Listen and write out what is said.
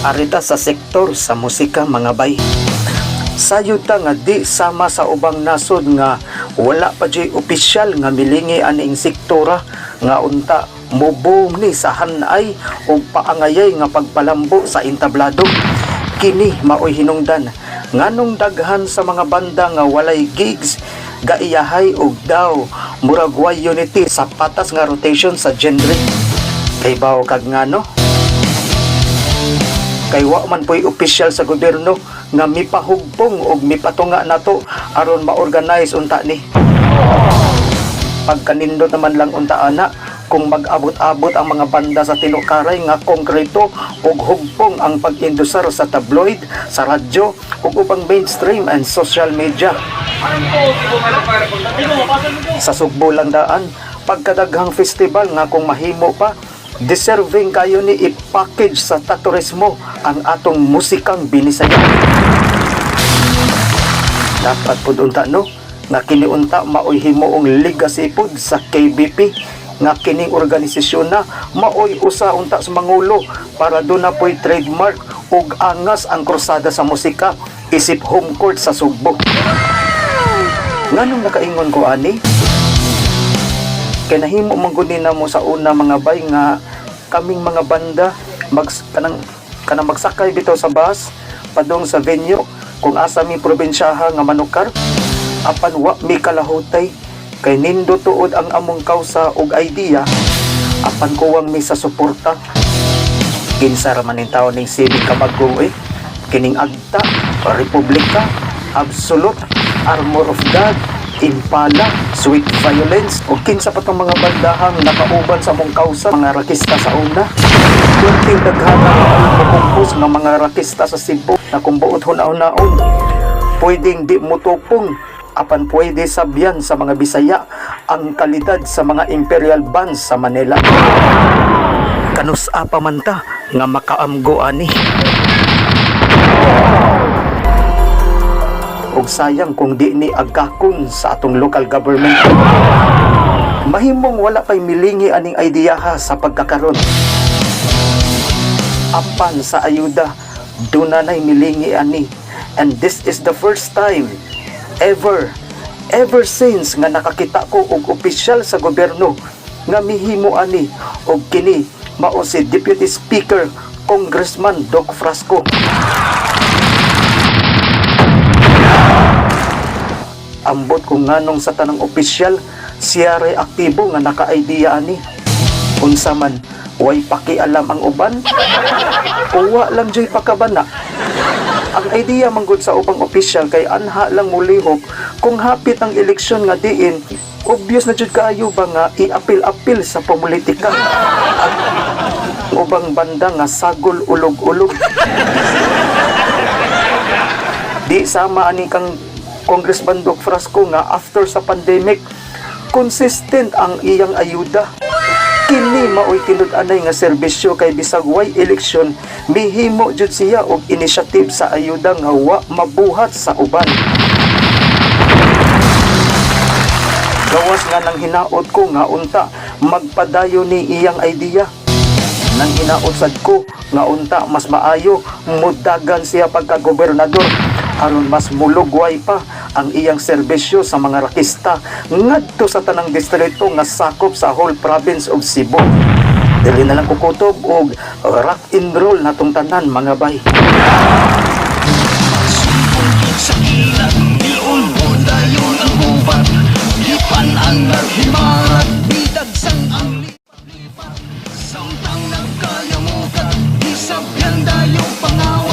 arita sa sektor sa musika mga bay. Sayod ta nga di sama sa ubang nasod nga wala pa jay opisyal nga milingi aning sektora nga unta moboom ni sa hanay o paangayay nga pagpalambo sa entablado. Kini maoy hinungdan nganong daghan sa mga banda nga walay gigs gaiyahay og daw murag way unity sa patas nga rotation sa genre. Kay bawo kag ngano? Kay wa man po'y opisyal sa gobyerno nga mipahugpong og mipatunga nato aron ma-organize unta ni. Pagkanindot naman lang unta ana kung mag-abot-abot ang mga banda sa tinukaray nga konkreto ug hugpong ang pag-indusar sa tabloid, sa radyo ug ubang mainstream and social media. Sa Sugbo Landaan, pagkadaghang festival nga kung mahimo pa, deserving kayo ni i-package sa turismo ang atong musikang Binisaya. Dapat pud unta no nga kini unta maoy himuong legacy pud sa KBP nga kining organisasyon na maoy usa unta sa mangulo para do na po'y trademark ug angas ang krusada sa musika isip home court sa Sugbo. Nganong nakaingon ko ani? Kaya nahimo manggunin na mo sa una mga bay nga kaming mga banda kanang magsakay bitaw sa bus padong sa venue kung asa mi probinsyaha nga manukar apan wa mi kalahutay kay nindo tuod ang among kausa ug idea apan kuwang mi sa suporta. Kinsa ra man ning tawo ning civic kabag-o kining agta, republika, absolute, armor of God, Impala, Sweet Violence o kinsa pa tong mga bandahang nakauban sa mong kausa mga rakista sa una. Kunting daghana ang makumpos ng mga rakista sa Cebu na kung buot hunaon-naon pwedeng di mutupong apan pwede sabyan sa mga Bisaya ang kalidad sa mga imperial bands sa Manila. Kanus-a pa man ta nga makaamgo ani. Og sayang kung di ni agakon sa atong local government. Mahimong wala pay milingi aning ideyaha sa pagkakaron. Apan sa ayuda, dunanay milingi ani. And this is the first time ever since nga nakakita ko og opisyal sa gobyerno nga mihimo ani og kini mao si Deputy Speaker Congressman Doc Frasco. Ambot kung nganong sa tanang opisyal siya ray aktibo nga naka-idea ani. Unsa man way pakialam ang uban uwa lang joy pakabana. Ang idea manggod sa ubang opisyal kay anha lang mulihok kung hapit ang eleksyon nga diin obvious na jud kaayo ba nga i-apil-apil sa politika at ubang banda nga sagol ulog-ulog. Di sama ani kang Congressman Doc Frasco nga after sa pandemic consistent ang iyang ayuda. Kini maoy tinud-anay nga serbisyo kay bisag way eleksyon mihimo jud siya og initiative sa ayuda nga wa mabuhat sa uban. Gawas nga nang hinaot ko nga unta magpadayo ni iyang idea. Nang hinaot sad ko nga unta mas maayo mudagan siya pagka-gobernador aron mas mulugway pa ang iyang serbisyo sa mga rakista ngadto sa tanang distrito nga sakop sa whole province of Cebu. Dili na lang kukutob og rock and roll natong tanan mga bay. Sa ilang diyon mo dayon ang ubat ipan ang narhimarat bidagsang ang lipat-lipat samtang nagkayamukat isabyan dayong pangaw